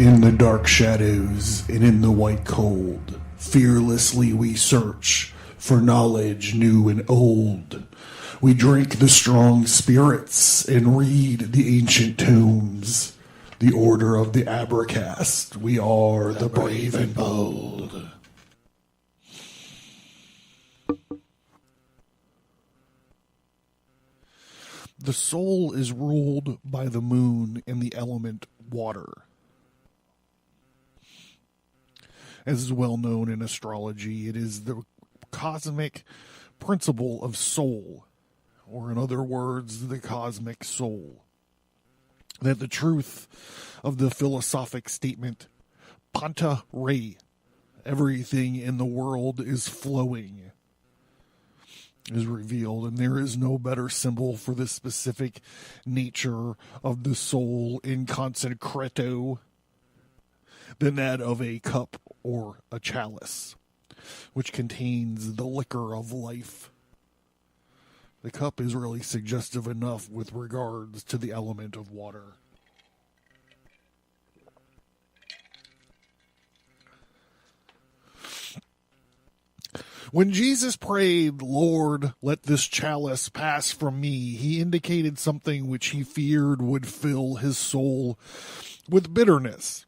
In the dark shadows and in the white cold, fearlessly we search for knowledge new and old. We drink the strong spirits and read the ancient tomes. The order of the Abracast, we are the brave and bold. The soul is ruled by the moon and the element water. As is well known in astrology, it is the cosmic principle of soul, or in other words, the cosmic soul. That the truth of the philosophic statement, Panta Rei, everything in the world is flowing, is revealed, and there is no better symbol for the specific nature of the soul in concreto than that of a cup or a chalice, which contains the liquor of life. The cup is really suggestive enough with regards to the element of water. When Jesus prayed, "Lord, let this chalice pass from me," he indicated something which he feared would fill his soul with bitterness.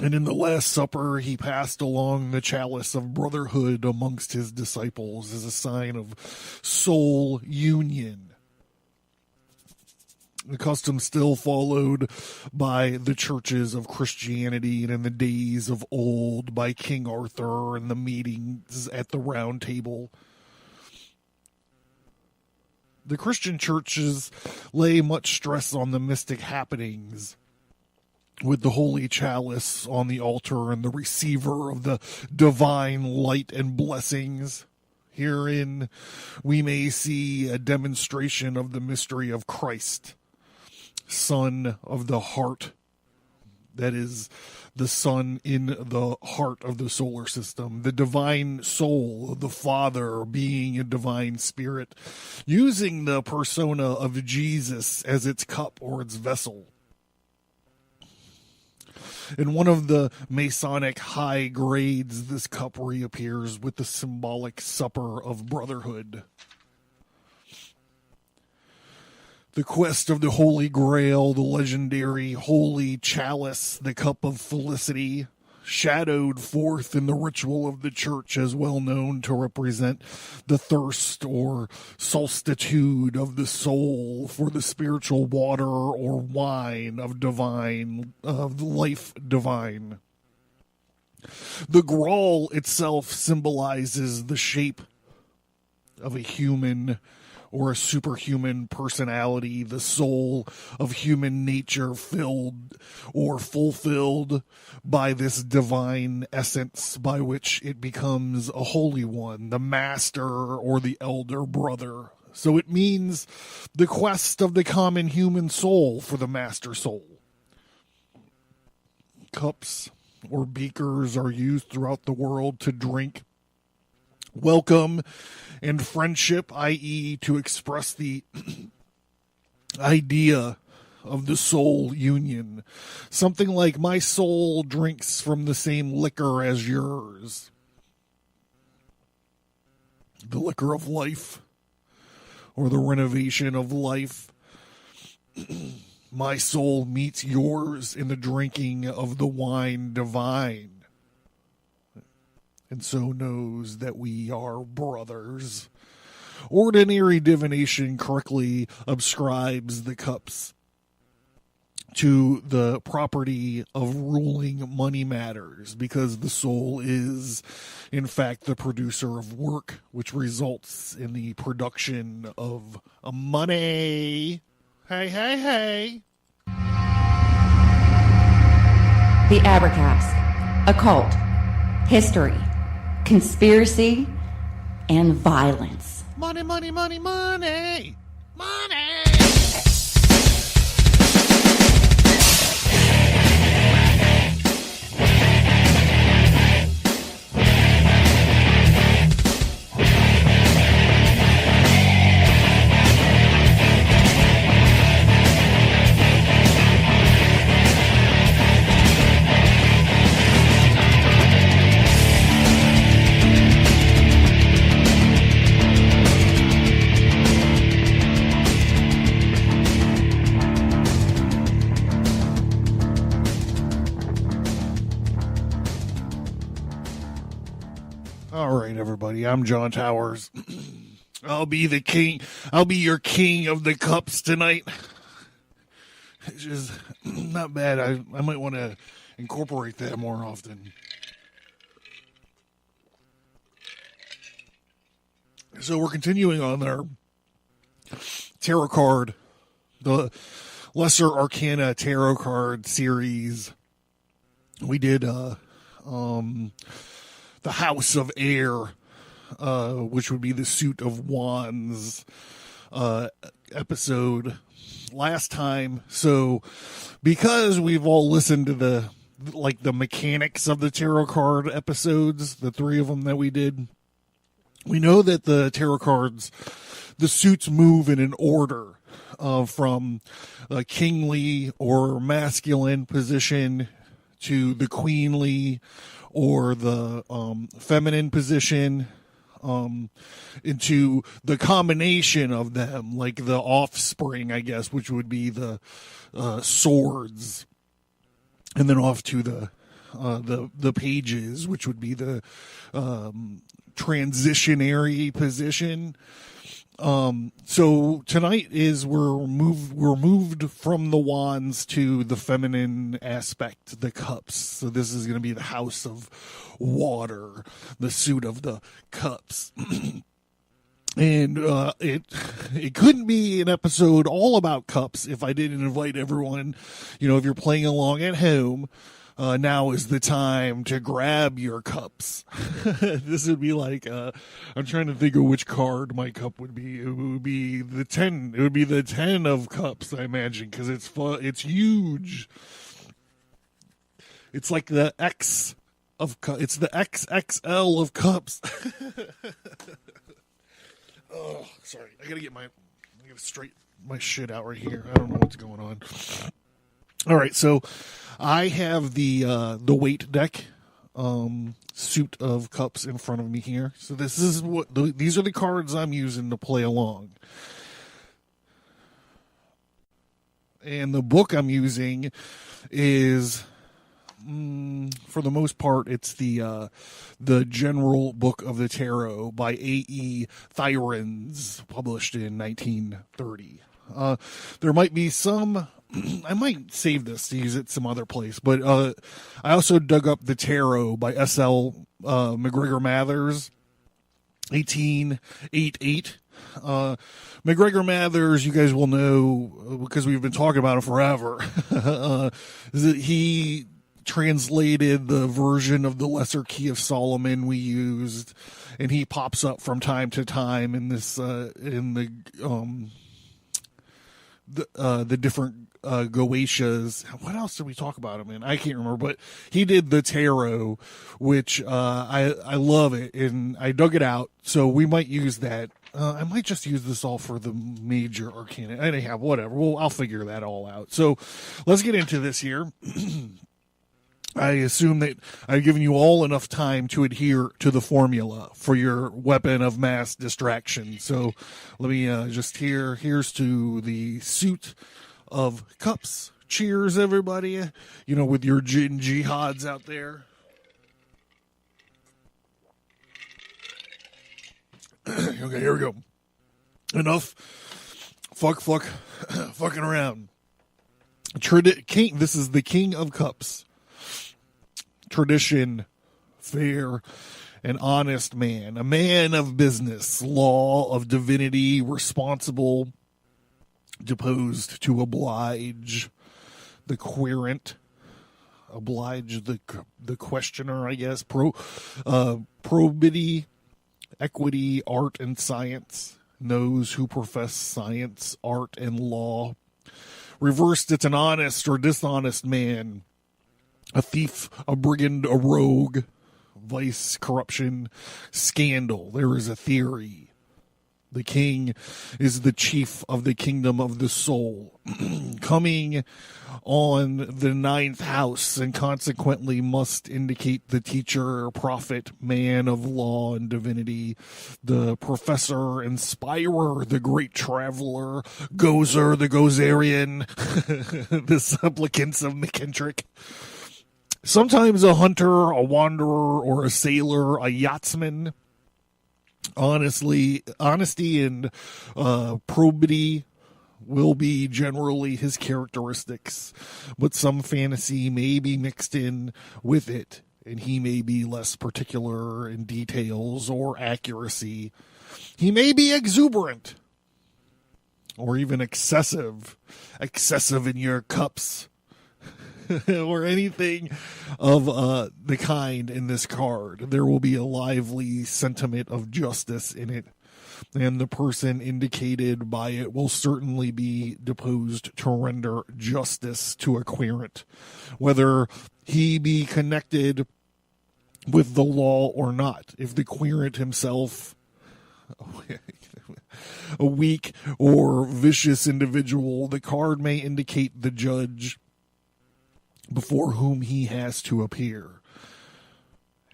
And in the Last Supper, he passed along the chalice of brotherhood amongst his disciples as a sign of soul union. The custom still followed by the churches of Christianity and in the days of old by King Arthur and the meetings at the Round Table. The Christian churches lay much stress on the mystic happenings, with the holy chalice on the altar and the receiver of the divine light and blessings. Herein we may see a demonstration of the mystery of Christ, Son of the heart, that is, the sun in the heart of the solar system, the divine soul of the Father being a divine spirit, using the persona of Jesus as its cup or its vessel. In one of the Masonic high grades, this cup reappears with the symbolic supper of brotherhood. The quest of the Holy Grail, the legendary holy chalice, the cup of felicity, shadowed forth in the ritual of the church as well known to represent the thirst or solitude of the soul for the spiritual water or wine of life divine. The Graal itself symbolizes the shape of a human or a superhuman personality, the soul of human nature filled or fulfilled by this divine essence by which it becomes a holy one, the master or the elder brother. So it means the quest of the common human soul for the master soul. Cups or beakers are used throughout the world to drink welcome and friendship, i.e. to express the idea of the soul union. Something like, my soul drinks from the same liquor as yours. The liquor of life, or the renovation of life. My soul meets yours in the drinking of the wine divine, and so knows that we are brothers. Ordinary divination correctly ascribes the cups to the property of ruling money matters, because the soul is, in fact, the producer of work, which results in the production of money. Hey, hey, hey. The Abracast. Occult. History. Conspiracy. And violence. Money, money, money, money. Money. everybody. I'm John Towers. I'll be the king. I'll be your king of the cups tonight. It's just not bad. I might want to incorporate that more often. So we're continuing on our tarot card, the Lesser Arcana tarot card series. We did the House of Air, which would be the Suit of Wands episode last time. So because we've all listened to the mechanics of the tarot card episodes, the 3 of them that we did, we know that the tarot cards, the suits move in an order from a kingly or masculine position to the queenly or the feminine position, into the combination of them, like the offspring, I guess, which would be the swords, and then off to the pages, which would be the transitionary position. So tonight is we're moved from the wands to the feminine aspect, the cups. So this is going to be the House of Water, the Suit of the Cups. And it couldn't be an episode all about cups if I didn't invite everyone. You know, if you're playing along at home, now is the time to grab your cups. This would be like, I'm trying to think of which card my cup would be. It would be the 10. It would be the 10 of cups, I imagine, because it's fun. It's huge. It's like the X of cups. It's the XXL of cups. Oh, sorry. I gotta straight my shit out right here. I don't know what's going on. All right, so I have the Waite deck, Suit of Cups in front of me here. So this is these are the cards I'm using to play along. And the book I'm using is, for the most part, it's the General Book of the Tarot by A.E. Thierens, published in 1930. There might be some. I might save this to use it some other place, but I also dug up the Tarot by S.L. McGregor Mathers, 1888. McGregor Mathers, you guys will know because we've been talking about him forever. He translated the version of the Lesser Key of Solomon we used, and he pops up from time to time in this the different Goetias. What else did we talk about him in? I can't remember, but he did the tarot, which I love it, and I dug it out, so we might use that. I might just use this all for the major arcana. Anyhow, whatever. Well, I'll figure that all out. So let's get into this here. I assume that I've given you all enough time to adhere to the formula for your weapon of mass distraction. So let me here's to the Suit of Cups. Cheers, everybody. You know, with your jihads out there. Okay, here we go. Enough fucking around. This is the King of Cups. Tradition, fair, an honest man, a man of business, law of divinity, responsible, deposed to oblige the querent, oblige the questioner, I guess, probity, equity, art, and science, those who profess science, art, and law. Reversed, it's an honest or dishonest man, a thief, a brigand, a rogue, vice, corruption, scandal. There is a theory. The king is the chief of the kingdom of the soul, coming on the ninth house, and consequently must indicate the teacher, prophet, man of law and divinity, the professor, inspirer, the great traveler, gozer, the gozerian, the supplicants of McKintrick. Sometimes a hunter, a wanderer, or a sailor, a yachtsman, Honesty and probity will be generally his characteristics, but some fantasy may be mixed in with it, and he may be less particular in details or accuracy. He may be exuberant or even excessive in your cups. Or anything of the kind in this card. There will be a lively sentiment of justice in it, and the person indicated by it will certainly be deposed to render justice to a querent, whether he be connected with the law or not. If the querent himself a weak or vicious individual, the card may indicate the judge before whom he has to appear.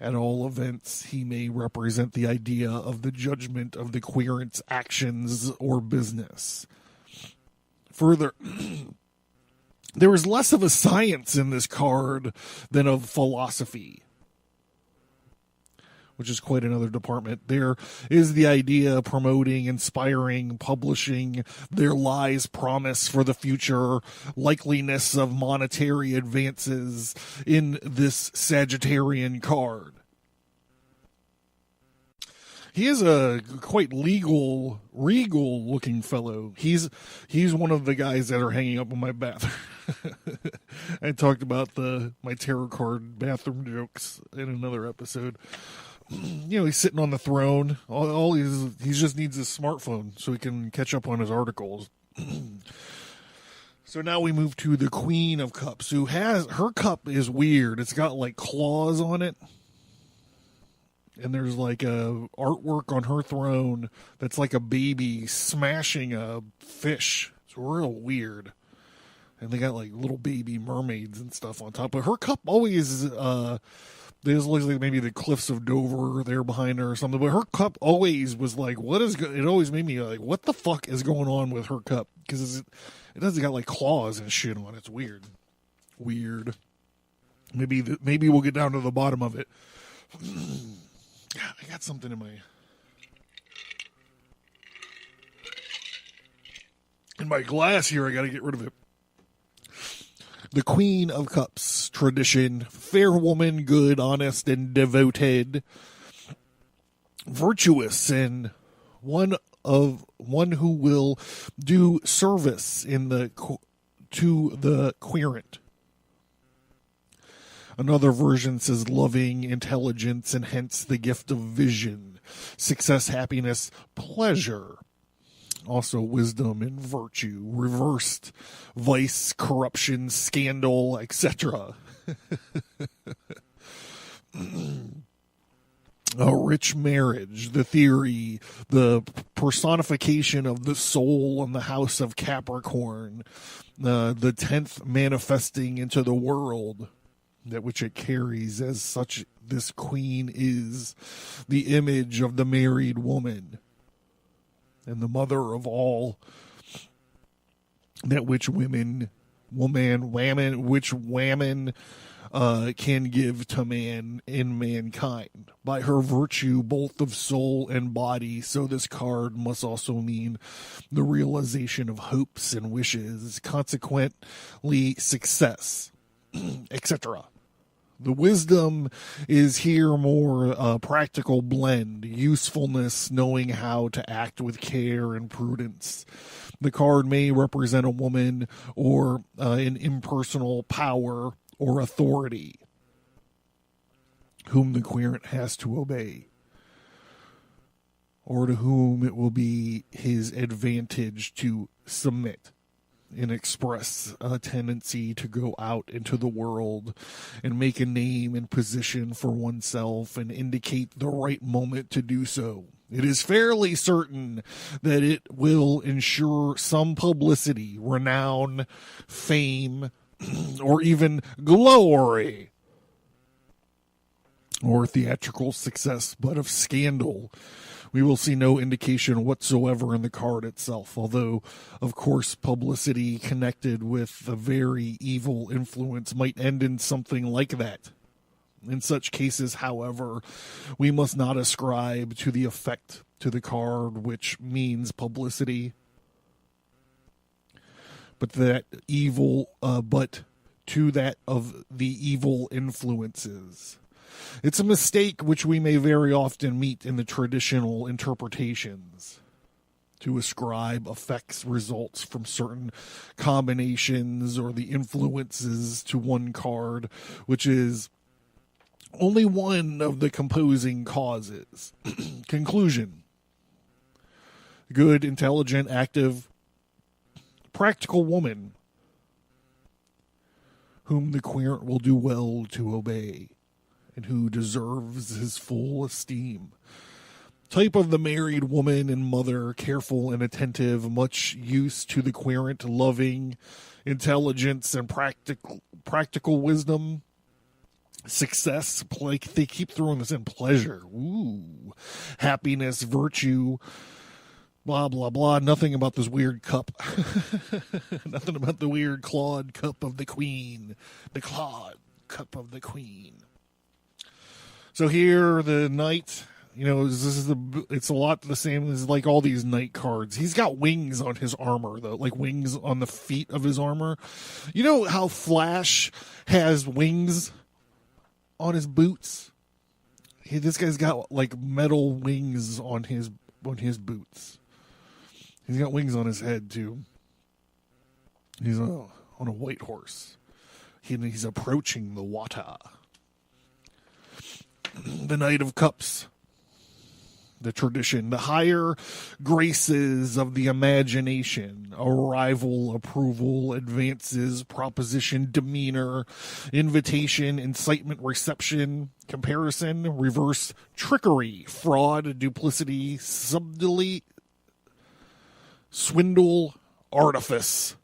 At all events, he may represent the idea of the judgment of the querent's actions or business. Further, there is less of a science in this card than of philosophy, which is quite another department. There is the idea promoting, inspiring, publishing, their lies promise for the future, likeliness of monetary advances in this Sagittarian card. He is a quite regal looking fellow. He's one of the guys that are hanging up on my bathroom. I talked about my tarot card bathroom jokes in another episode. He's sitting on the throne. He just needs his smartphone so he can catch up on his articles. So now we move to the Queen of Cups, who her cup is weird. It's got like claws on it. And there's like a artwork on her throne that's like a baby smashing a fish. It's real weird. And they got like little baby mermaids and stuff on top. But her cup always there's like maybe the cliffs of Dover there behind her or something, but her cup always was like, it always made me like, what the fuck is going on with her cup? Because it doesn't got like claws and shit on it. It's weird. Maybe we'll get down to the bottom of it. I got something in my glass here. I got to get rid of it. The Queen of Cups tradition, fair woman, good, honest, and devoted, virtuous, and one who will do service to the querent. Another version says loving, intelligence, and hence the gift of vision, success, happiness, pleasure. Also wisdom and virtue, reversed vice, corruption, scandal, etc. A rich marriage, the theory, the personification of the soul in the house of Capricorn, the 10th manifesting into the world, that which it carries as such. This queen is the image of the married woman and the mother of all that which woman can give to man in mankind by her virtue both of soul and body. So this card must also mean the realization of hopes and wishes, consequently success, etc. The wisdom is here more practical blend, usefulness, knowing how to act with care and prudence. The card may represent a woman or an impersonal power or authority whom the querent has to obey, or to whom it will be his advantage to submit and express a tendency to go out into the world and make a name and position for oneself and indicate the right moment to do so. It is fairly certain that it will ensure some publicity, renown, fame, or even glory, or theatrical success, but of scandal we will see no indication whatsoever in the card itself, although, of course, publicity connected with a very evil influence might end in something like that. In such cases, however, we must not ascribe to the effect to the card, which means publicity, but to that of the evil influences. It's a mistake which we may very often meet in the traditional interpretations, to ascribe effects results from certain combinations or the influences to one card, which is only one of the composing causes. Conclusion. Good, intelligent, active, practical woman whom the querent will do well to obey, and who deserves his full esteem. Type of the married woman and mother, careful and attentive, much used to the querent, loving, intelligence, and practical wisdom. Success, like they keep throwing this in, pleasure, ooh, happiness, virtue, blah, blah, blah. Nothing about this weird cup. Nothing about the weird clawed cup of the queen. The clawed cup of the queen. So here, the knight, it's a lot the same as like all these knight cards. He's got wings on his armor, though, like wings on the feet of his armor. You know how Flash has wings on his boots? This guy's got like metal wings on his boots. He's got wings on his head too. He's on a white horse. He's approaching the water. The Knight of Cups. The tradition, the higher graces of the imagination, arrival, approval, advances, proposition, demeanor, invitation, incitement, reception, comparison, reverse, trickery, fraud, duplicity, subtlety, swindle, artifice.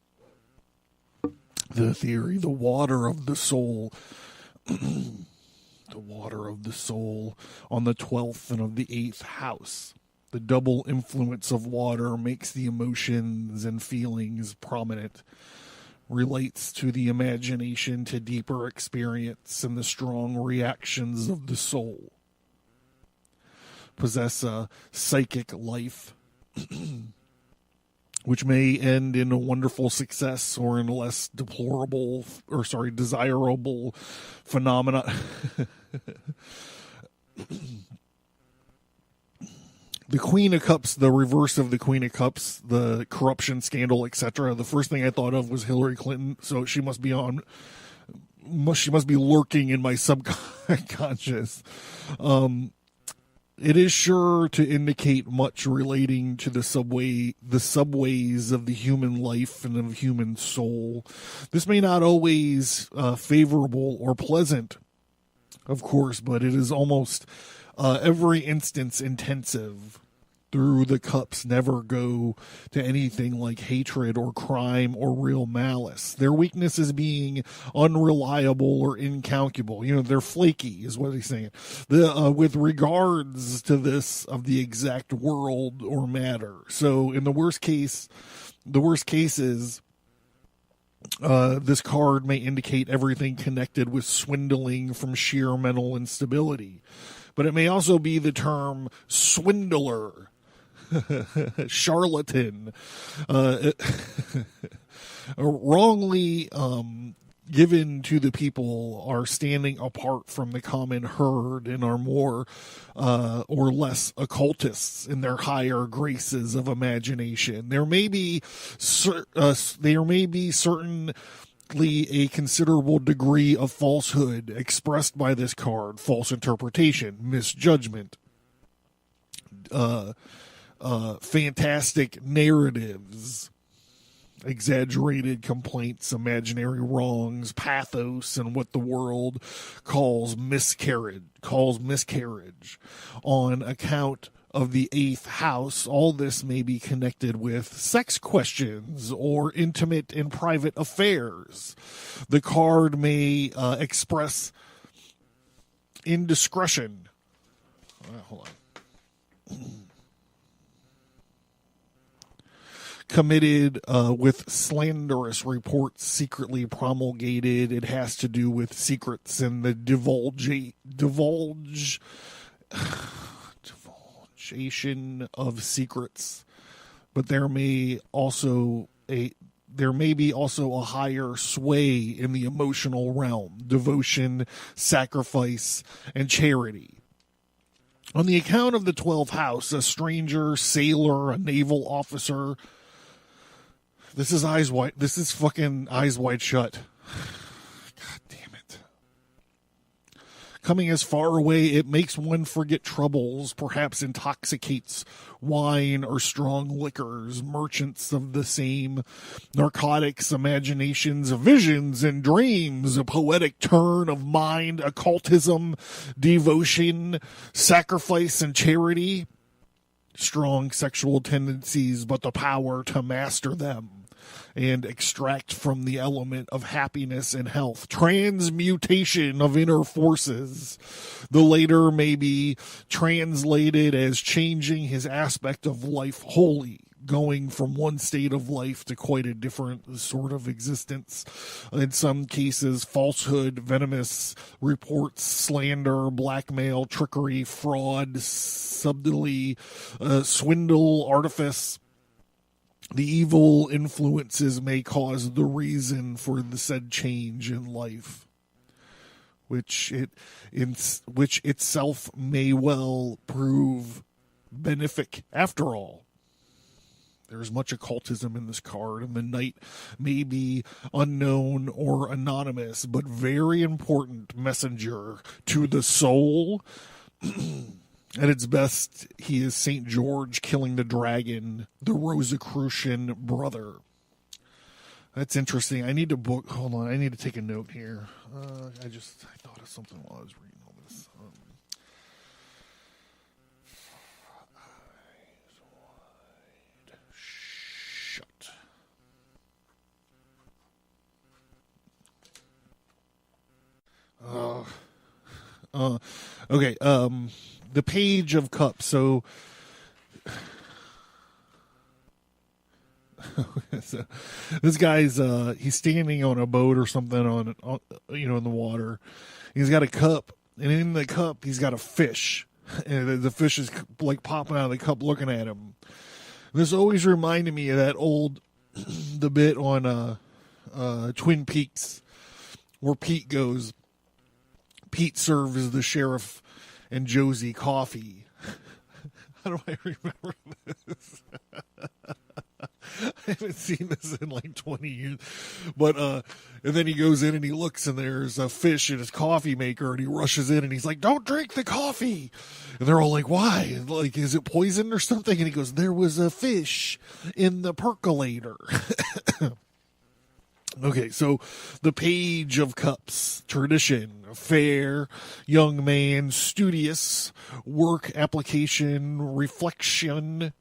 The theory, the water of the soul. The water of the soul on the 12th and of the 8th house. The double influence of water makes the emotions and feelings prominent, relates to the imagination, to deeper experience, and the strong reactions of the soul. Possess a psychic life, which may end in a wonderful success or in less desirable phenomena. The Queen of Cups, the reverse of the Queen of Cups, the corruption scandal, etc. The first thing I thought of was Hillary Clinton, so she must be lurking in my subconscious. It is sure to indicate much relating to the subways of the human life and of human soul. This may not always favorable or pleasant, of course, but it is almost every instance intensive. Through the cups never go to anything like hatred or crime or real malice. Their weakness is being unreliable or incalculable. They're flaky, is what he's saying. With regards to this of the exact world or matter. So in the worst cases, this card may indicate everything connected with swindling from sheer mental instability. But it may also be the term swindler, charlatan, wrongly given to the people are standing apart from the common herd and are more or less occultists in their higher graces of imagination. There may be certainly a considerable degree of falsehood expressed by this card, false interpretation, misjudgment, fantastic narratives, exaggerated complaints, imaginary wrongs, pathos, and what the world calls miscarriage on account of the 8th house. All this may be connected with sex questions or intimate and private affairs. The card may express indiscretion. Hold on. committed with slanderous reports secretly promulgated. It has to do with secrets and the divulgation of secrets. But there may be also a higher sway in the emotional realm, devotion, sacrifice, and charity. On the account of the 12th house, a stranger, sailor, a naval officer. This is eyes wide. This is fucking eyes wide shut. God damn it. Coming as far away, it makes one forget troubles, perhaps intoxicates wine or strong liquors, merchants of the same, narcotics, imaginations, visions, and dreams, a poetic turn of mind, occultism, devotion, sacrifice, and charity, strong sexual tendencies, but the power to master them and extract from the element of happiness and health. Transmutation of inner forces. The later may be translated as changing his aspect of life wholly, going from one state of life to quite a different sort of existence. In some cases, falsehood, venomous reports, slander, blackmail, trickery, fraud, subtlety, swindle, artifice. The evil influences may cause the reason for the said change in life, which itself may well prove benefic after all. There's much occultism in this card, and the knight may be unknown or anonymous, but very important messenger to the soul. At its best, he is St. George killing the dragon, the Rosicrucian brother. That's interesting. I need to hold on, I need to take a note here. I thought of something while I was reading all this. Eyes wide shut. Okay, the Page of Cups. So, this guy's he's standing on a boat or something on in the water. He's got a cup, and in the cup he's got a fish, and the fish is like popping out of the cup, looking at him. This always reminded me of that old the bit on Twin Peaks where Pete serves the sheriff and Josie coffee. How do I remember this? I haven't seen this in like 20 years. But, and then he goes in and he looks and there's a fish in his coffee maker and he rushes in and he's like, "Don't drink the coffee." And they're all like, "Why? Like, is it poison or something?" And he goes, "There was a fish in the percolator." Okay, so the Page of Cups, tradition, fair, young man, studious, work, application, reflection,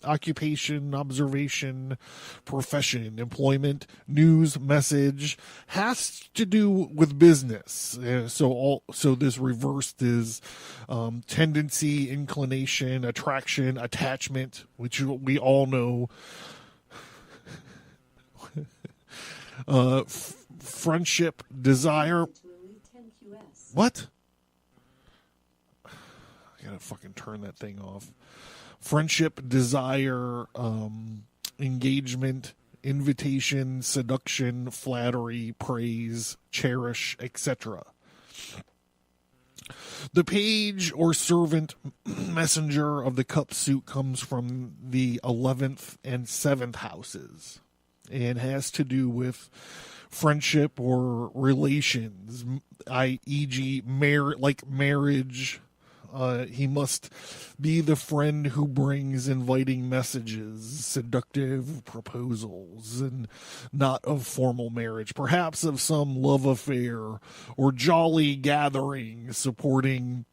occupation, observation, profession, employment, news, message, has to do with business. So this reversed is tendency, inclination, attraction, attachment, which we all know. Friendship, desire. What? I gotta fucking turn that thing off. Friendship, desire, engagement, invitation, seduction, flattery, praise, cherish, etc. The page or servant messenger of the cup suit comes from the 11th and 7th houses and has to do with friendship or relations, e.g. marriage. He must be the friend who brings inviting messages, seductive proposals, and not of formal marriage, perhaps of some love affair or jolly gathering, supportive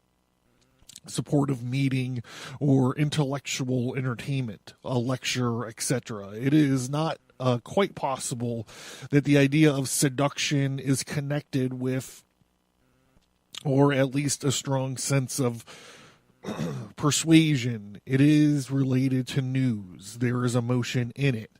meeting or intellectual entertainment, a lecture, etc. It is not quite possible that the idea of seduction is connected with, or at least a strong sense of Persuasion. It is related to news. There is emotion in it.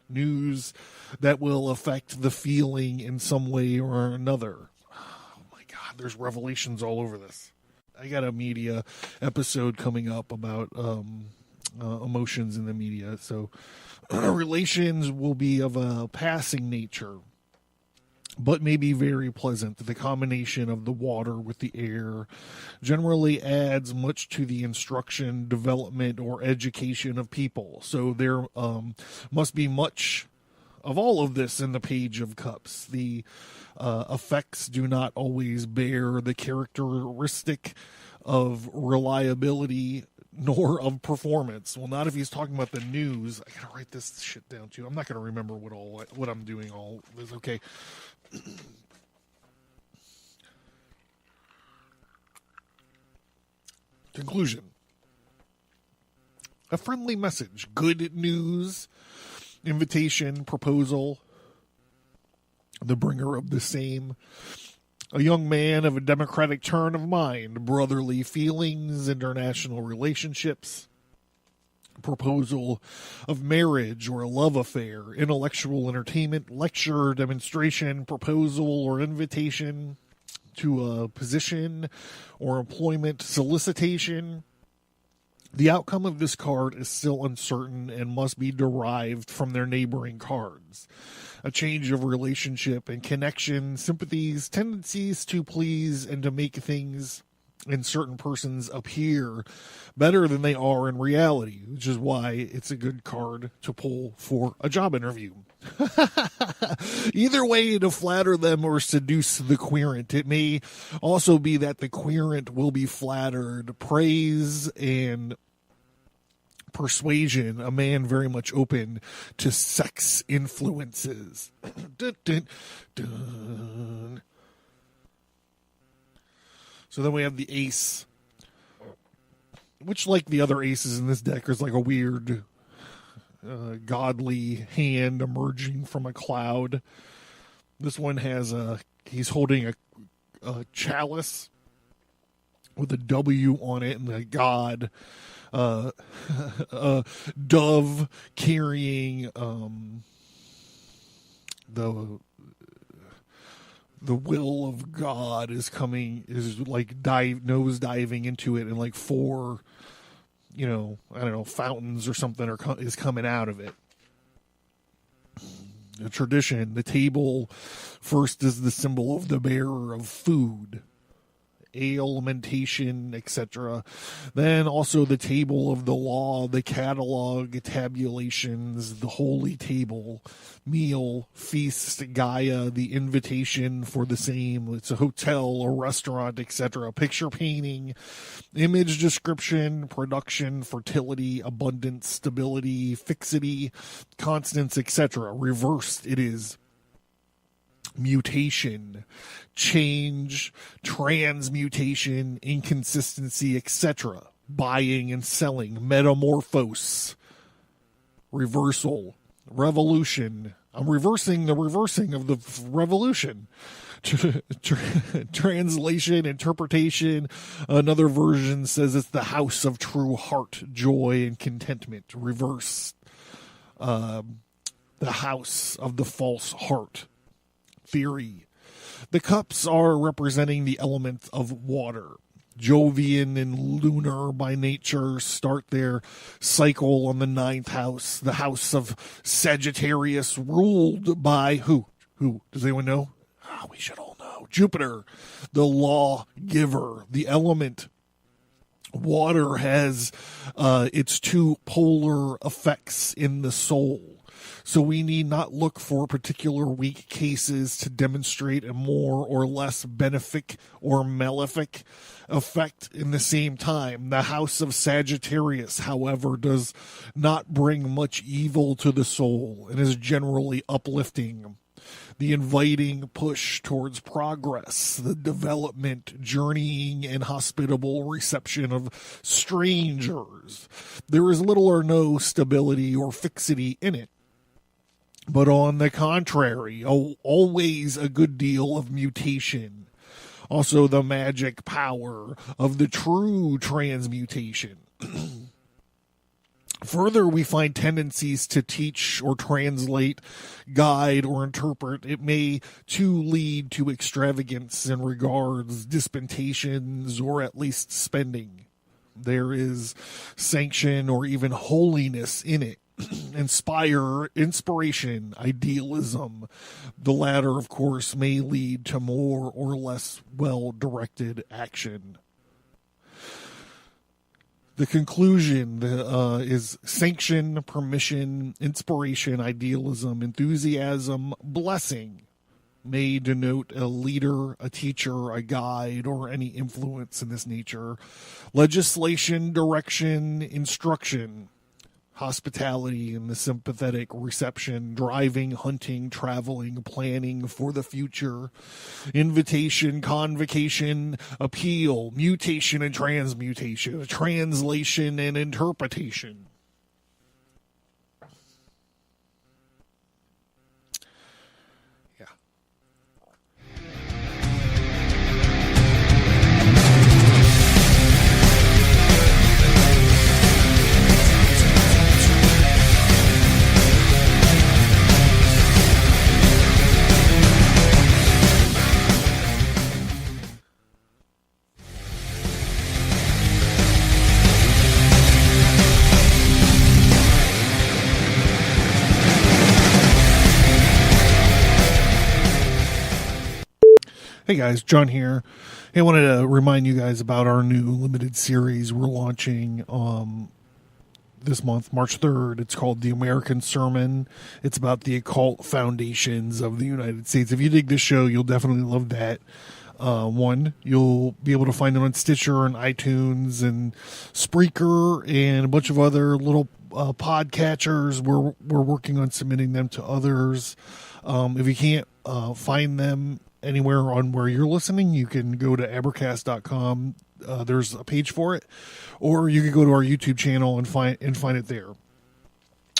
News that will affect the feeling in some way or another. Oh my God, there's revelations all over this. I got a media episode coming up about emotions in the media. So relations will be of a passing nature, but may be very pleasant. The combination of the water with the air generally adds much to the instruction, development, or education of people. So there must be much of all of this in the Page of Cups. The effects do not always bear the characteristic of reliability nor of performance. Well, not if he's talking about the news. I gotta write this shit down too. I'm not gonna remember what I'm doing all is. Okay. Conclusion. A friendly message, good news, invitation, proposal, the bringer of the same. A young man of a democratic turn of mind, brotherly feelings, international relationships, proposal of marriage or a love affair, intellectual entertainment, lecture, demonstration, proposal or invitation to a position or employment, solicitation. The outcome of this card is still uncertain and must be derived from their neighboring cards. A change of relationship and connection, sympathies, tendencies to please and to make things in certain persons appear better than they are in reality, which is why it's a good card to pull for a job interview. Either way, to flatter them or seduce the querent. It may also be that the querent will be flattered. Praise and persuasion, a man very much open to sex influences. Dun, dun, dun. So then we have the ace, which, like the other aces in this deck, is like a weird godly hand emerging from a cloud. This one has he's holding a chalice with a W on it and a god, a dove carrying the will of God is like nose diving into it, and like four, fountains or something is coming out of it. The tradition, the table first is the symbol of the bearer of food, alimentation, etc. Then also the table of the law, the catalog, tabulations, the holy table, meal, feast, Gaia, the invitation for the same. It's a hotel, a restaurant, etc. Picture painting, image description, production, fertility, abundance, stability, fixity, constance, etc. Reversed, it is mutation, change, transmutation, inconsistency, etc. Buying and selling, metamorphose, reversal, revolution. I'm reversing the reversing of the revolution. Translation, interpretation. Another version says it's the house of true heart, joy, and contentment. Reverse, the house of the false heart. Theory. The cups are representing the element of water. Jovian and lunar by nature start their cycle on the 9th house, the house of Sagittarius, ruled by who? Who? Does anyone know? We should all know. Jupiter, the lawgiver, the element. Water has its two polar effects in the soul. So we need not look for particular weak cases to demonstrate a more or less benefic or malefic effect in the same time. The house of Sagittarius, however, does not bring much evil to the soul and is generally uplifting. The inviting push towards progress, the development, journeying, and hospitable reception of strangers. There is little or no stability or fixity in it. But on the contrary, always a good deal of mutation, Also, the magic power of the true transmutation. Further, we find tendencies to teach or translate, guide, or interpret. It may, too, lead to extravagance in regards, dispensations, or at least spending. There is sanction or even holiness in it. Inspiration, idealism. The latter, of course, may lead to more or less well-directed action. The conclusion is sanction, permission, inspiration, idealism, enthusiasm, blessing may denote a leader, a teacher, a guide, or any influence in this nature. Legislation, direction, instruction, hospitality and the sympathetic reception, driving, hunting, traveling, planning for the future, invitation, convocation, appeal, mutation and transmutation, translation and interpretation. Yeah. Hey guys, John here. Hey, I wanted to remind you guys about our new limited series we're launching this month, March 3rd. It's called The American Sermon. It's about the occult foundations of the United States. If you dig this show, you'll definitely love that. One, you'll be able to find it on Stitcher and iTunes and Spreaker and a bunch of other little podcatchers. We're working on submitting them to others. If you can't find them anywhere on where you're listening, you can go to abercast.com. There's a page for it, or you can go to our YouTube channel and find it there.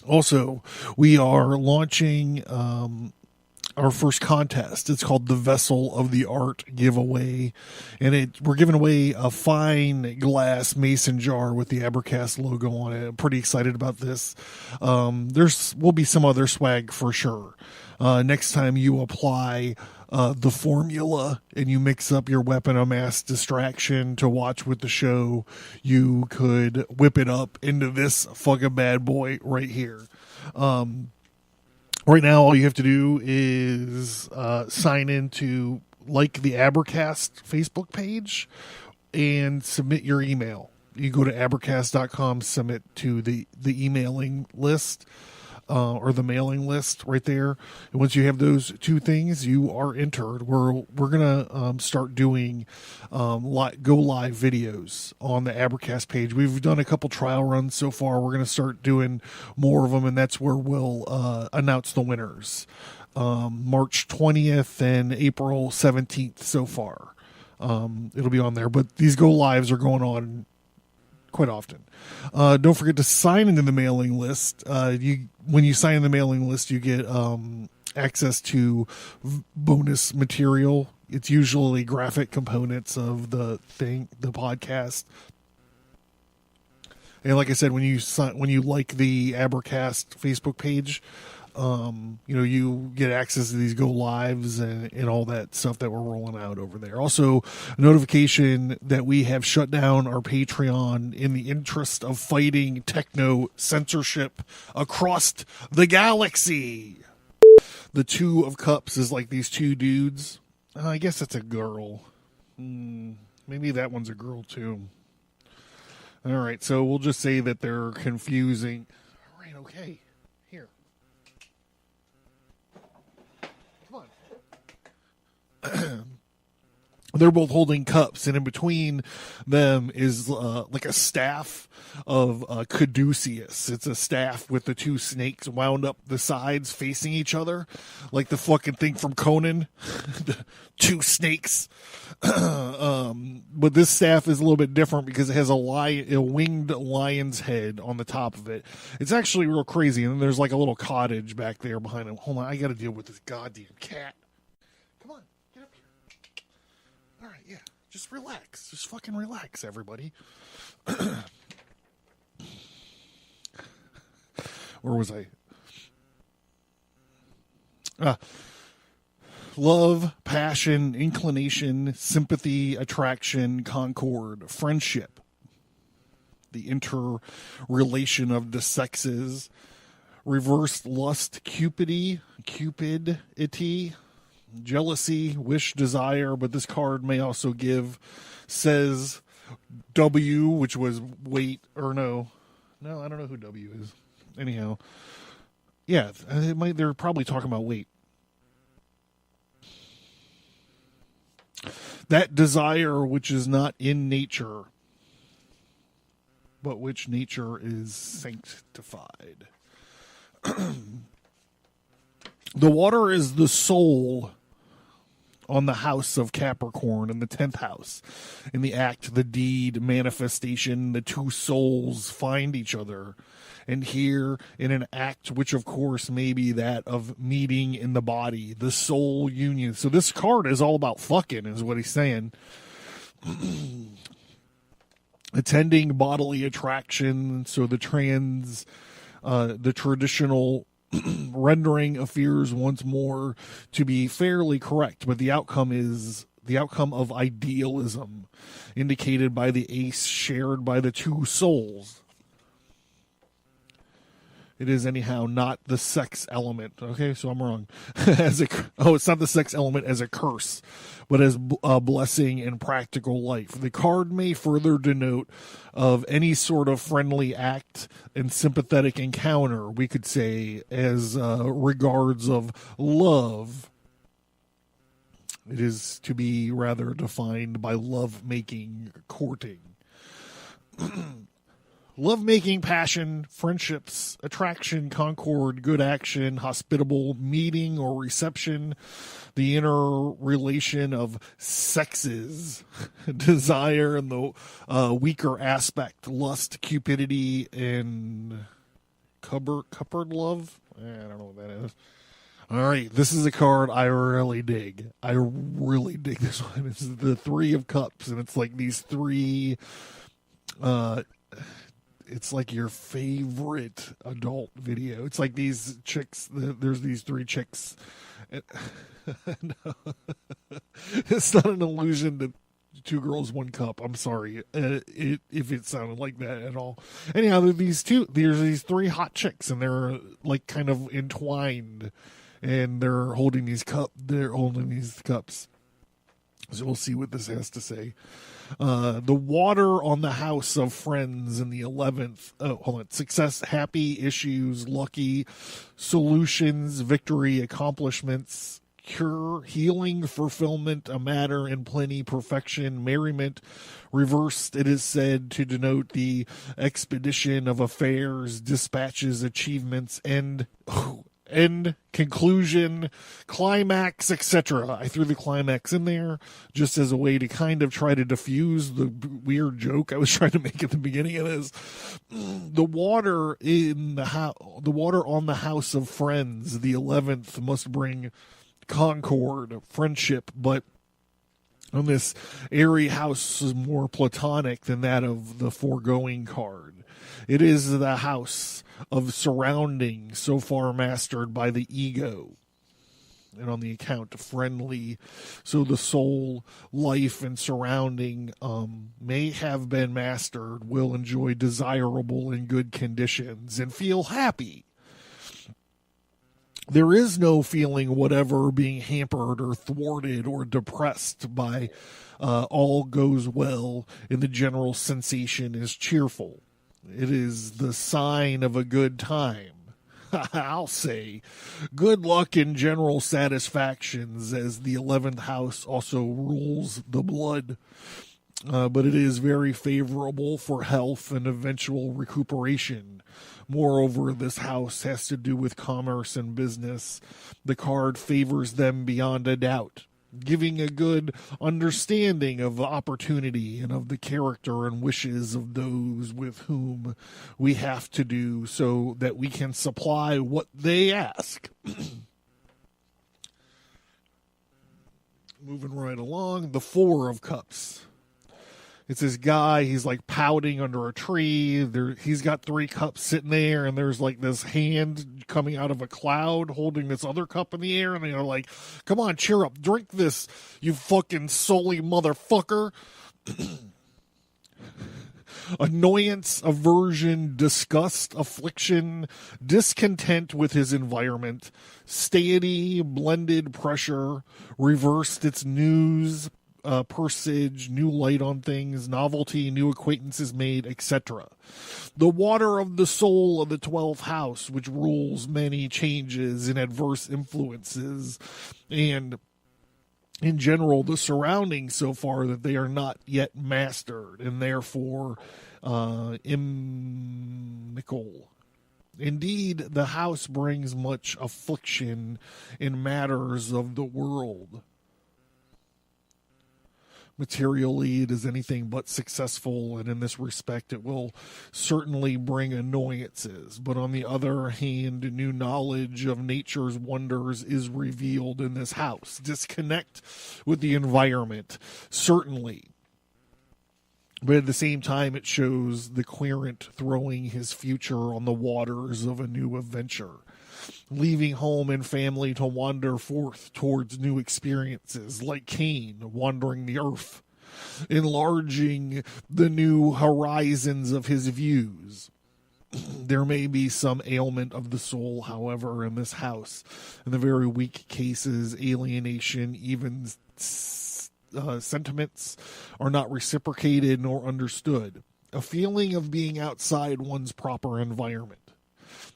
Also, we are launching our first contest. It's called the Vessel of the Art giveaway, and we're giving away a fine glass mason jar with the Abercast logo on it. I'm pretty excited about this. Will be some other swag for sure. Next time you apply the formula and you mix up your weapon of mass distraction to watch with the show, you could whip it up into this fucking bad boy right here. Right now, all you have to do is sign in to like the Abercast Facebook page and submit your email. You go to abercast.com, submit to the emailing list. Or the mailing list right there. And once you have those two things, you are entered. We're gonna start doing go live videos on the Abercast page. We've done a couple trial runs so far. We're gonna start doing more of them, and that's where we'll announce the winners. March 20th and April 17th so far. It'll be on there, but these go lives are going on quite often. Don't forget to sign into the mailing list. When you sign in the mailing list, you get access to bonus material. It's usually graphic components of the podcast. And like I said, when you like the Abercast Facebook page, you get access to these go lives and all that stuff that we're rolling out over there. Also, a notification that we have shut down our Patreon in the interest of fighting techno censorship across the galaxy. The Two of Cups is like these two dudes. I guess that's a girl. Maybe that one's a girl too. All right, so we'll just say that they're confusing. All right, okay. Here. Come on. They're both holding cups, and in between them is like a staff of caduceus. It's a staff with the two snakes wound up the sides facing each other, like the fucking thing from Conan. The two snakes. But this staff is a little bit different because it has a winged lion's head on the top of it. It's actually real crazy, and then there's like a little cottage back there behind him. Hold on, I got to deal with this goddamn cat. Come on, get up here. All right, Just relax. Just fucking relax, everybody. Where was I? Love, passion, inclination, sympathy, attraction, concord, friendship. The interrelation of the sexes. Reversed lust, cupidity, jealousy, wish, desire, but this card may also give, says W, which was Waite, or no, I don't know who W is. Anyhow, yeah, they're probably talking about Waite. That desire which is not in nature, but which nature is sanctified. The water is the soul on the house of Capricorn in the 10th house. In the act, the deed, manifestation, the two souls find each other. And here, in an act, which of course may be that of meeting in the body, the soul union. So this card is all about fucking, is what he's saying. Attending bodily attraction, so the traditional rendering appears once more to be fairly correct, but the outcome is the outcome of idealism, indicated by the ace shared by the two souls. It is anyhow not the sex element. Okay, so I'm wrong. It's not the sex element as a curse, but as a blessing in practical life. The card may further denote of any sort of friendly act and sympathetic encounter, we could say, as regards of love. It is to be rather defined by love-making, courting. Love-making, passion, friendships, attraction, concord, good action, hospitable, meeting or reception, the interrelation of sexes, desire and the weaker aspect, lust, cupidity, and cupboard love? I don't know what that is. All right, this is a card I really dig. I really dig this one. It's the Three of Cups, and it's like these three... it's like your favorite adult video. It's like these chicks. There's these three chicks. No. It's not an allusion to Two Girls, One Cup. I'm sorry if it sounded like that at all. Anyhow, there's these three hot chicks, and they're like kind of entwined, and they're holding these cups. So we'll see what this has to say. The water on the house of friends in the 11th. Oh, hold on. Success, happy, issues, lucky, solutions, victory, accomplishments, cure, healing, fulfillment, a matter in plenty, perfection, merriment. Reversed, it is said to denote the expedition of affairs, dispatches, achievements, end, conclusion, climax, etc. I threw the climax in there just as a way to kind of try to diffuse the weird joke I was trying to make at the beginning of this. The water on the house of friends, the 11th, must bring concord, friendship, but on this airy house is more platonic than that of the foregoing card. It is the house of surrounding, so far mastered by the ego, and on the account of friendly, so the soul, life, and surrounding may have been mastered, will enjoy desirable and good conditions, and feel happy. There is no feeling whatever being hampered or thwarted or depressed by all goes well, and the general sensation is cheerful. It is the sign of a good time. I'll say good luck and general satisfactions, as the 11th house also rules the blood. But it is very favorable for health and eventual recuperation. Moreover, this house has to do with commerce and business. The card favors them beyond a doubt, giving a good understanding of opportunity and of the character and wishes of those with whom we have to do, so that we can supply what they ask. Moving right along, the Four of Cups. It's this guy, he's like pouting under a tree. He's got 3 cups sitting there, and there's like this hand coming out of a cloud holding this other cup in the air, and they're like, come on, cheer up, drink this, you fucking solely motherfucker. Annoyance, aversion, disgust, affliction, discontent with his environment, staiety, blended pressure, reversed its news, persage, new light on things, novelty, new acquaintances made, etc. The water of the soul of the 12th house, which rules many changes and adverse influences, and in general, the surroundings so far that they are not yet mastered, and therefore inimical. Indeed, the house brings much affliction in matters of the world. Materially, it is anything but successful, and in this respect, it will certainly bring annoyances. But on the other hand, new knowledge of nature's wonders is revealed in this house. Disconnect with the environment, certainly. But at the same time, it shows the querent throwing his future on the waters of a new adventure, leaving home and family to wander forth towards new experiences, like Cain wandering the earth, enlarging the new horizons of his views. There may be some ailment of the soul, however, in this house. In the very weak cases, alienation, even sentiments are not reciprocated nor understood. A feeling of being outside one's proper environment.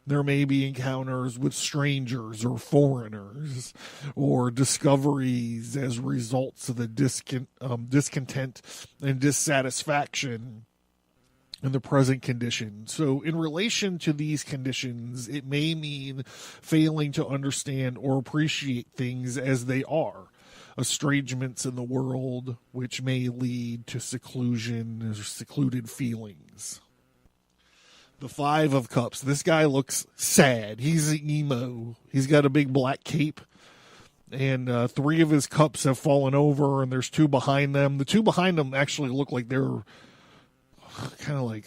There may be encounters with strangers or foreigners, or discoveries as results of the discontent and dissatisfaction in the present condition. So in relation to these conditions, it may mean failing to understand or appreciate things as they are. Estrangements in the world, which may lead to seclusion or secluded feelings. The Five of Cups. This guy looks sad. He's an emo. He's got a big black cape. And 3 of his cups have fallen over, and there's 2 behind them. The 2 behind them actually look like they're kind of like,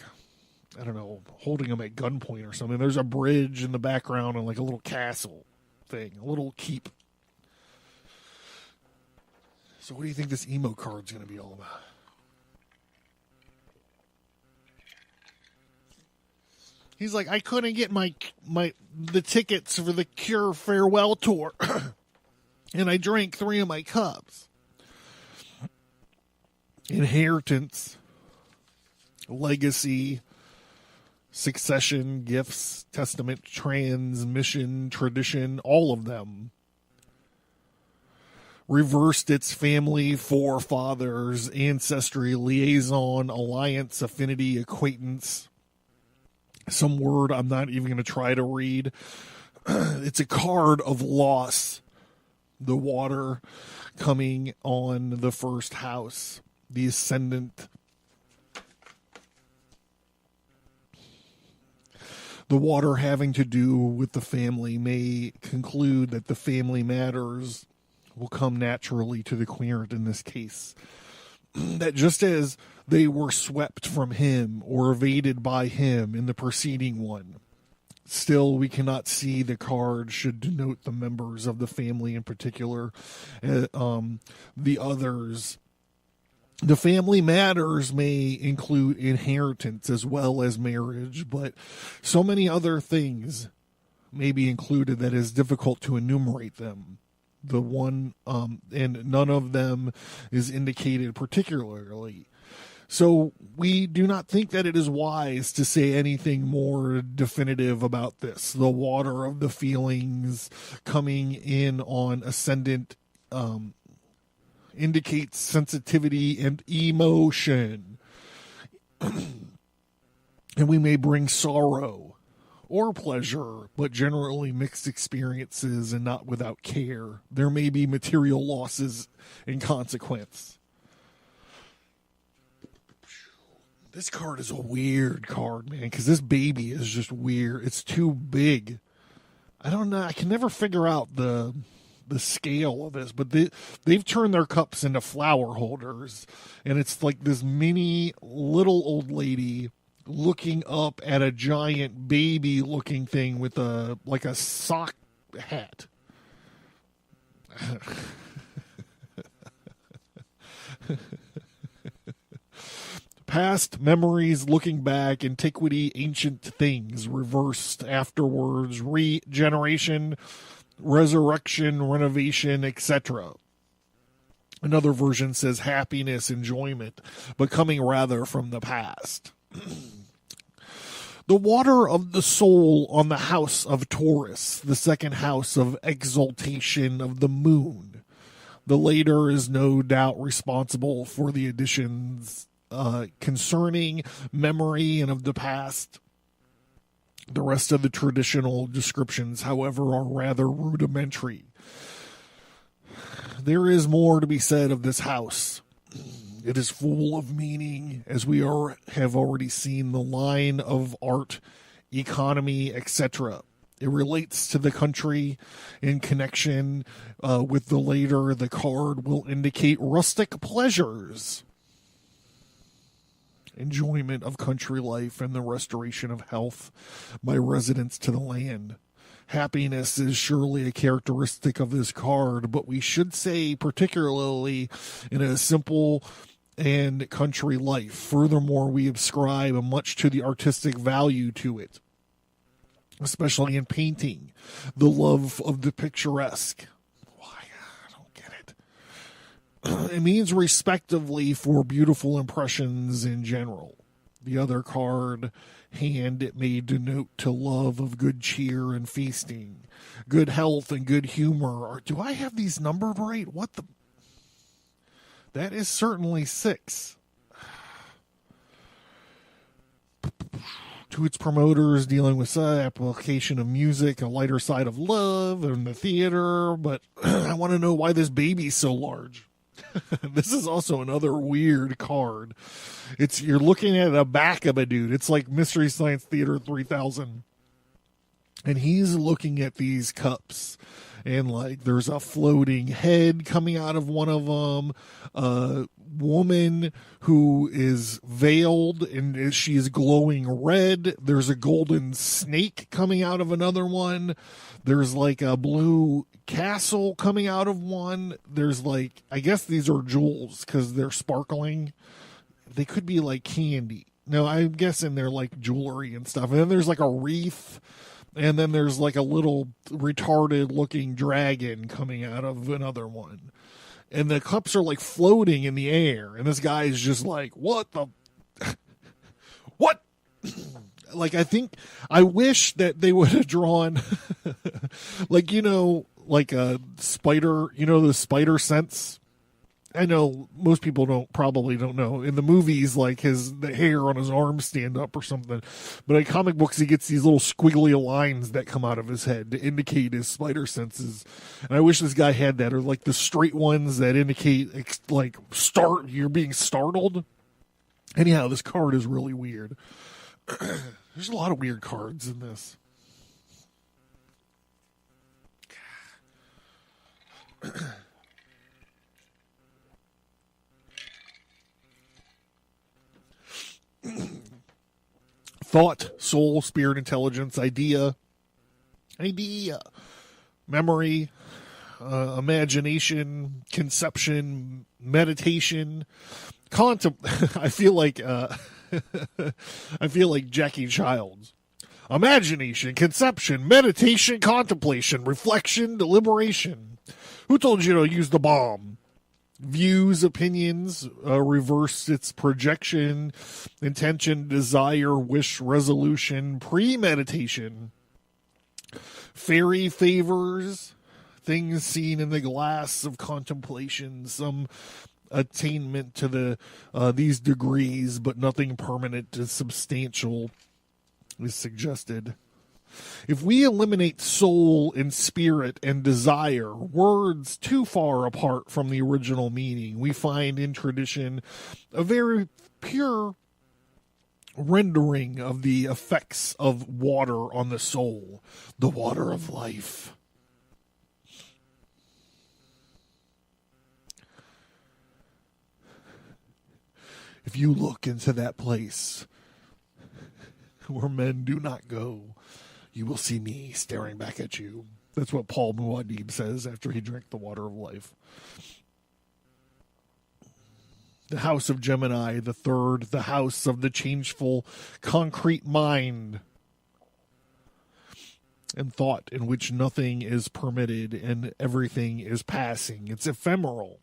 I don't know, holding them at gunpoint or something. There's a bridge in the background and like a little castle thing, a little keep. So what do you think this emo card's going to be all about? He's like, I couldn't get the tickets for the Cure farewell tour, and I drank 3 of my cups. Inheritance, legacy, succession, gifts, testament, transmission, tradition, all of them. Reversed its family, forefathers, ancestry, liaison, alliance, affinity, acquaintance. Some word I'm not even going to try to read. It's a card of loss. The water coming on the first house. The ascendant. The water having to do with the family may conclude that the family matters will come naturally to the querent in this case. That just as they were swept from him or evaded by him in the preceding one, still we cannot see the card should denote the members of the family in particular. The others. The family matters may include inheritance as well as marriage, but so many other things may be included that it is difficult to enumerate them. The one, and none of them is indicated particularly. So we do not think that it is wise to say anything more definitive about this. The water of the feelings coming in on ascendant indicates sensitivity and emotion. And we may bring sorrow or pleasure, but generally mixed experiences and not without care. There may be material losses in consequence. This card is a weird card, man, because this baby is just weird. It's too big. I don't know. I can never figure out the the scale of this, but they've turned their cups into flower holders, and it's like this mini little old lady looking up at a giant baby looking thing with a sock hat. Past memories, looking back, antiquity, ancient things, reversed afterwards, regeneration, resurrection, renovation, etc. Another version says happiness, enjoyment, but coming rather from the past. The water of the soul on the house of Taurus, the second house of exaltation of the moon. The later is no doubt responsible for the additions concerning memory and of the past. The rest of the traditional descriptions, however, are rather rudimentary. There is more to be said of this house. It is full of meaning, as we have already seen, the line of art, economy, etc. It relates to the country in connection with the later. The card will indicate rustic pleasures, enjoyment of country life, and the restoration of health by residents to the land. Happiness is surely a characteristic of this card, but we should say particularly in a simple and country life. Furthermore, we ascribe much to the artistic value to it, especially in painting, the love of the picturesque. Why? I don't get it. It means respectively for beautiful impressions in general. The other card, hand, it may denote to love of good cheer and feasting, good health and good humor. Or do I have these numbered right? What the? That is certainly 6. To its promoters, dealing with application of music, a lighter side of love, and the theater. But I want to know why this baby's so large. This is also another weird card. You're looking at the back of a dude. It's like Mystery Science Theater 3000. And he's looking at these cups. And like there's a floating head coming out of one of them. A woman who is veiled and she's glowing red. There's a golden snake coming out of another one. There's like a blue castle coming out of one. There's like, I guess these are jewels because they're sparkling. They could be like candy. No, I'm guessing they're like jewelry and stuff. And then there's like a wreath. And then there's like a little retarded looking dragon coming out of another one. And the cups are like floating in the air. And this guy is just like, what the? What? Like, I wish that they would have drawn, like, like a spider, the spider sense. I know most people probably don't know. In the movies, like the hair on his arms stand up or something. But in comic books, he gets these little squiggly lines that come out of his head to indicate his spider senses. And I wish this guy had that, or like the straight ones that indicate like you're being startled. Anyhow, this card is really weird. There's a lot of weird cards in this. Thought, soul, spirit, intelligence, idea, memory, imagination, conception, meditation, I feel like Jackie Childs. Imagination, conception, meditation, contemplation, reflection, deliberation. Who told you to use the bomb? Views, opinions, reverse its projection, intention, desire, wish, resolution, premeditation, fairy favors, things seen in the glass of contemplation, some attainment to these degrees, but nothing permanent and substantial is suggested. If we eliminate soul and spirit and desire, words too far apart from the original meaning, we find in tradition a very pure rendering of the effects of water on the soul, the water of life. If you look into that place where men do not go, you will see me staring back at you. That's what Paul Muad'Dib says after he drank the water of life. The house of Gemini, the third, the house of the changeful, concrete mind and thought, in which nothing is permitted and everything is passing. It's ephemeral.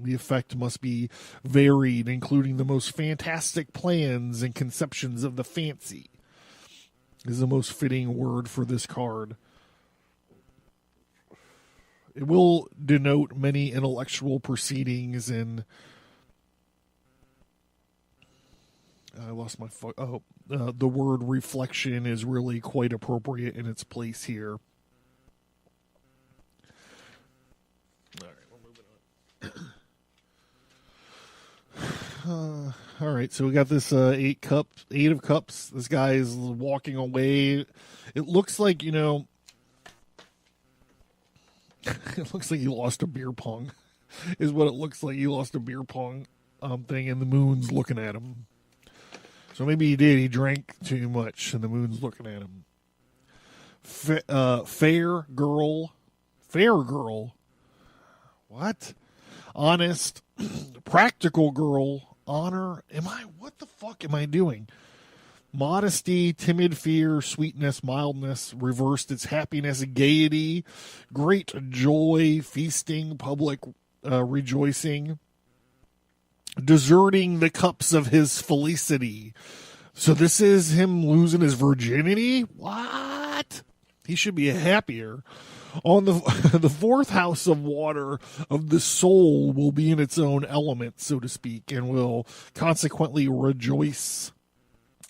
The effect must be varied, including the most fantastic plans and conceptions of the fancy, is the most fitting word for this card. It will denote many intellectual proceedings and I lost my the word reflection is really quite appropriate in its place here. All right, we're moving on. All right, so we got this eight of cups. This guy is walking away. It looks like, it looks like he lost a beer pong, is what it looks like. He lost a beer pong thing, and the moon's looking at him. So maybe he did. He drank too much, and the moon's looking at him. Fair girl. What? Honest. Practical girl. Honor. What the fuck am I doing? Modesty, timid fear, sweetness, mildness, reversed its happiness, gaiety, great joy, feasting, public rejoicing, deserting the cups of his felicity. So this is him losing his virginity? What? He should be happier. On the fourth house of water of the soul will be in its own element, so to speak, and will consequently rejoice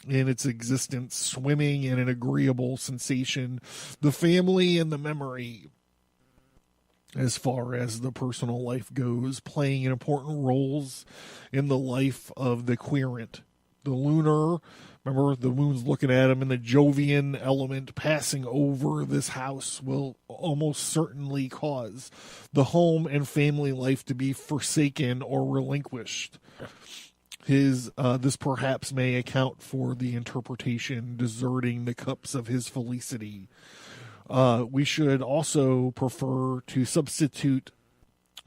in its existence, swimming in an agreeable sensation, the family and the memory, as far as the personal life goes, playing important roles in the life of the querent. The lunar, remember, the moon's looking at him, and the Jovian element passing over this house will almost certainly cause the home and family life to be forsaken or relinquished. This perhaps may account for the interpretation deserting the cups of his felicity. We should also prefer to substitute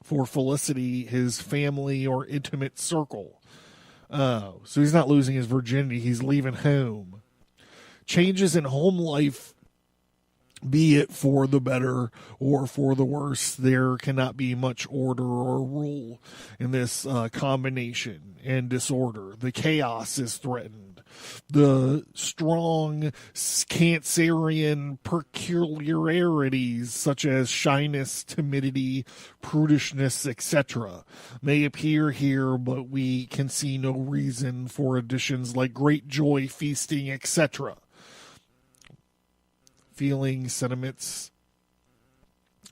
for felicity his family or intimate circle. So he's not losing his virginity, he's leaving home. Changes in home life, be it for the better or for the worse, there cannot be much order or rule in this combination and disorder. The chaos is threatened. The strong Cancerian peculiarities such as shyness, timidity, prudishness, etc. may appear here, but we can see no reason for additions like great joy, feasting, etc. Feelings, sentiments,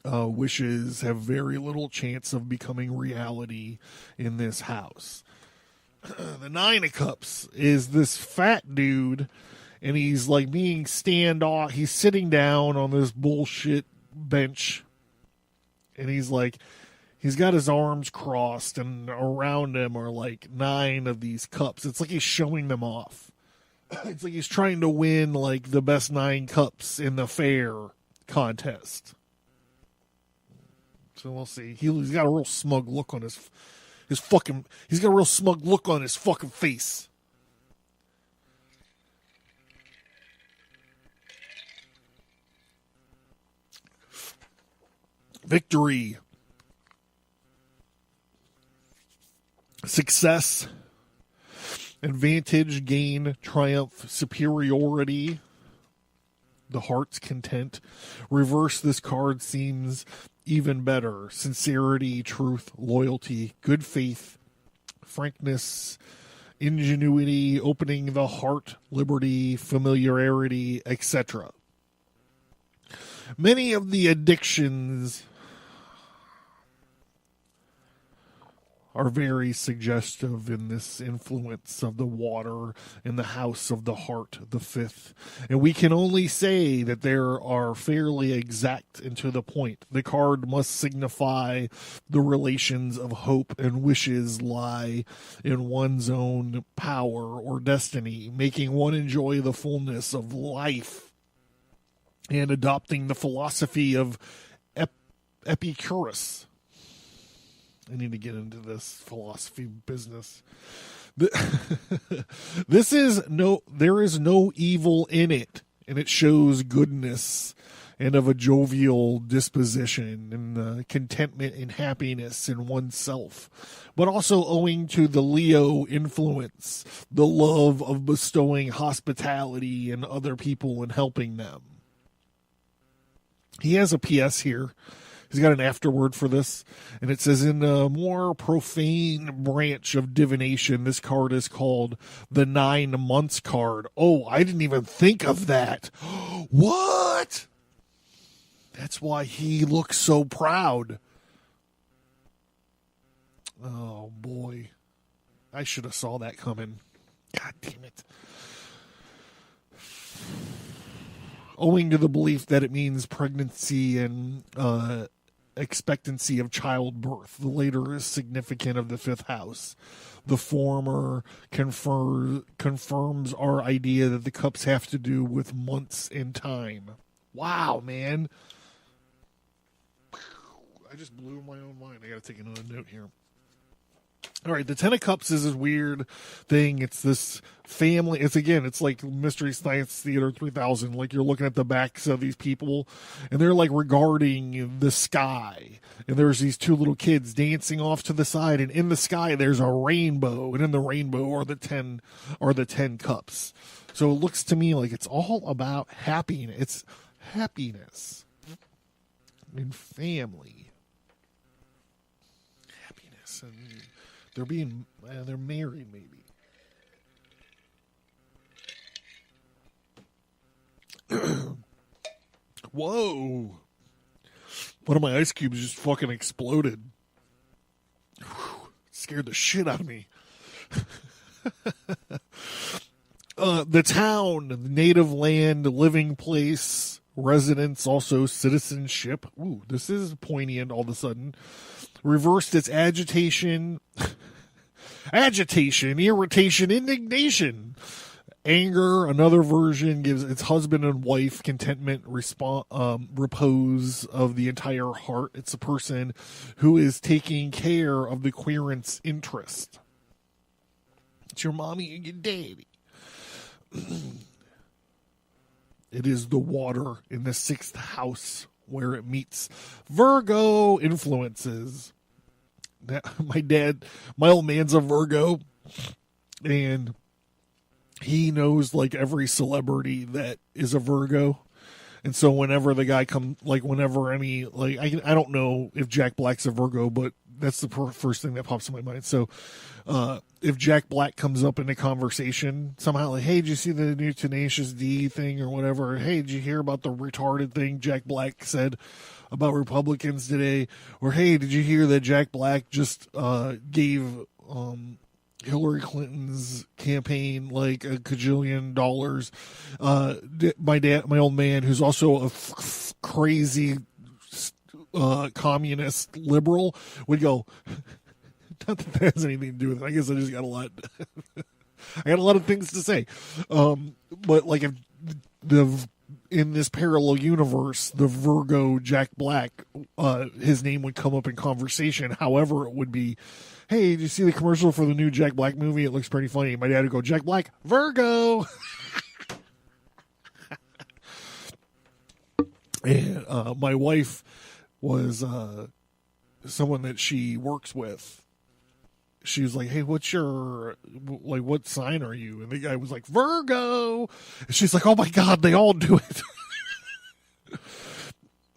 wishes have very little chance of becoming reality in this house. The Nine of Cups is this fat dude, and he's like being standoff. He's sitting down on this bullshit bench, and he's got his arms crossed, and around him are like 9 of these cups. It's like he's showing them off. It's like he's trying to win like the best 9 cups in the fair contest. So we'll see. He's got a real smug look on he's got a real smug look on his fucking face. Victory. Success. Advantage, gain, triumph, superiority, the heart's content. Reverse, this card seems even better. Sincerity, truth, loyalty, good faith, frankness, ingenuity, opening the heart, liberty, familiarity, etc. Many of the addictions are very suggestive in this influence of the water in the house of the heart, the fifth. And we can only say that they are fairly exact and to the point. The card must signify the relations of hope and wishes lie in one's own power or destiny, making one enjoy the fullness of life and adopting the philosophy of Epicurus. I need to get into this philosophy business. There is no evil in it, and it shows goodness and of a jovial disposition and contentment and happiness in oneself, but also owing to the Leo influence, the love of bestowing hospitality in other people and helping them. He has a PS here. He's got an afterword for this, and it says, in a more profane branch of divination, this card is called the 9 months card. Oh, I didn't even think of that. What? That's why he looks so proud. Oh, boy. I should have saw that coming. God damn it. Owing to the belief that it means pregnancy and expectancy of childbirth. The later is significant of the fifth house. The former confirms our idea that the cups have to do with months in time. Wow, man. I just blew my own mind. I got to take another note here. All right, the Ten of Cups is this weird thing. It's this family. It's like Mystery Science Theater 3000. Like you're looking at the backs of these people, and they're like regarding the sky. And there's these two little kids dancing off to the side, and in the sky there's a rainbow, and in the rainbow are the 10 cups. So it looks to me like it's all about happiness. It's happiness and family, happiness and. They're married, maybe. Whoa. One of my ice cubes just fucking exploded. Scared the shit out of me. The town, the native land, living place, residence, also citizenship. Ooh, this is poignant all of a sudden. Reversed its agitation, irritation, indignation, anger. Another version gives its husband and wife contentment, repose of the entire heart. It's a person who is taking care of the querent's interest. It's your mommy and your daddy. It is the water in the 6th house where it meets Virgo influences. My old man's a Virgo, and he knows like every celebrity that is a Virgo. And so whenever the guy I don't know if Jack Black's a Virgo, but that's the first thing that pops in my mind. So if Jack Black comes up in a conversation somehow, like, hey, did you see the new Tenacious D thing or whatever? Hey, did you hear about the retarded thing Jack Black said about Republicans today? Or, hey, did you hear that Jack Black just gave Hillary Clinton's campaign like a $1 $1,000? My old man, who's also a crazy communist liberal, would go, not that that has anything to do with it. I guess I just got a lot. I got a lot of things to say. But like if in this parallel universe, the Virgo Jack Black, his name would come up in conversation. However, it would be, hey, did you see the commercial for the new Jack Black movie? It looks pretty funny. My dad would go, Jack Black, Virgo. And my wife was someone that she works with. She was like, hey, what sign are you? And the guy was like, Virgo. And she's like, oh my God, they all do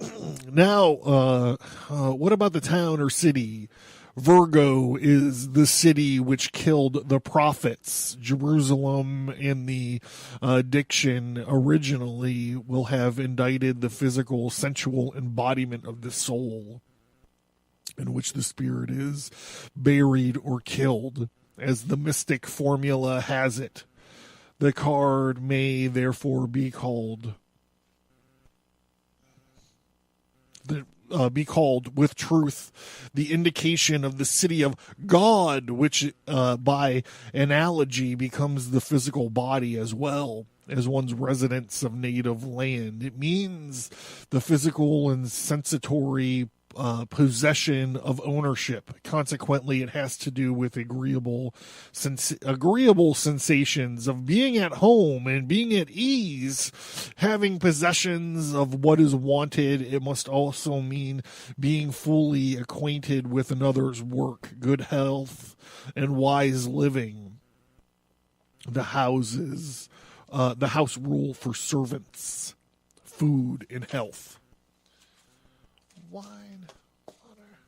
it. Now, what about the town or city? Virgo is the city which killed the prophets. Jerusalem in the diction originally will have indicted the physical, sensual embodiment of the soul. in which the spirit is buried or killed, as the mystic formula has it. The card may therefore be called with truth the indication of the city of God, which by analogy becomes the physical body as well as one's residence of native land. It means the physical and sensatory possession of ownership. Consequently, it has to do with agreeable sensations of being at home and being at ease, having possessions of what is wanted. It must also mean being fully acquainted with another's work, good health, and wise living. The house rule for servants, food, and health. Wine, water.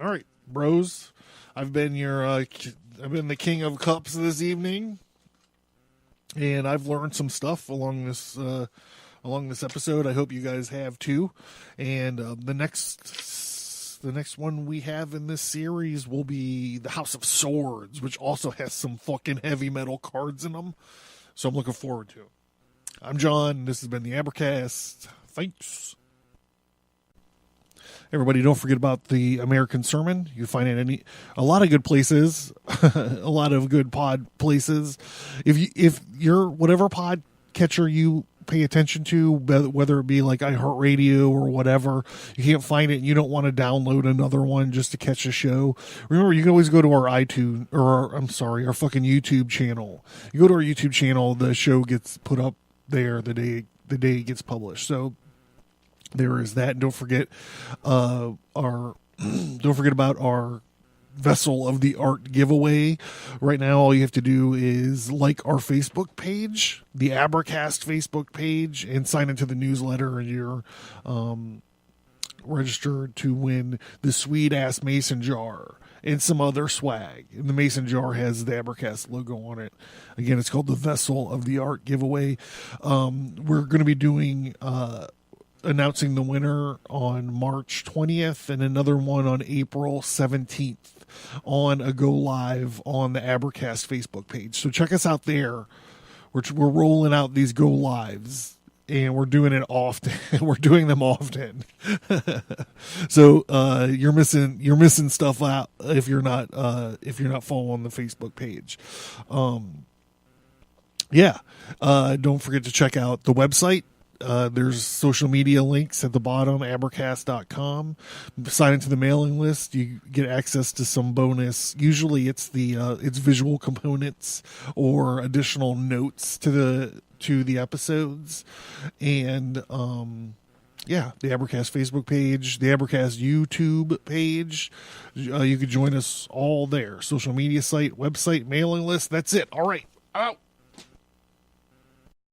All right, bros. I've been the King of Cups this evening, and I've learned some stuff along this episode. I hope you guys have too. And the next one we have in this series will be the House of Swords, which also has some fucking heavy metal cards in them. So I'm looking forward to it. I'm John. This has been the Abercast. Thanks. Everybody, don't forget about the American Sermon. You find it in a lot of good places, a lot of good pod places. If you're whatever pod catcher you pay attention to, whether it be like iHeartRadio or whatever, you can't find it and you don't want to download another one just to catch a show, remember, you can always go to our iTunes, or our fucking YouTube channel. You go to our YouTube channel, the show gets put up there the day it gets published. So there is that. And don't forget about our Vessel of the Art giveaway. Right now, all you have to do is like our Facebook page, the Abercast Facebook page, and sign into the newsletter, and you're registered to win the sweet-ass mason jar and some other swag. And the mason jar has the Abercast logo on it. Again, it's called the Vessel of the Art giveaway. We're going to be doing announcing the winner on March 20th and another one on April 17th on a go live on the Abercast Facebook page. So check us out there. We're rolling out these go lives, and we're doing it often. We're doing them often. So you're missing stuff out if you're not following the Facebook page. Don't forget to check out the website. There's social media links at the bottom, abercast.com. Sign into the mailing list. You get access to some bonus. Usually it's it's visual components or additional notes to the episodes. And the Abercast Facebook page, the Abercast YouTube page. You could join us all there. Social media site, website, mailing list. That's it. All right. Out.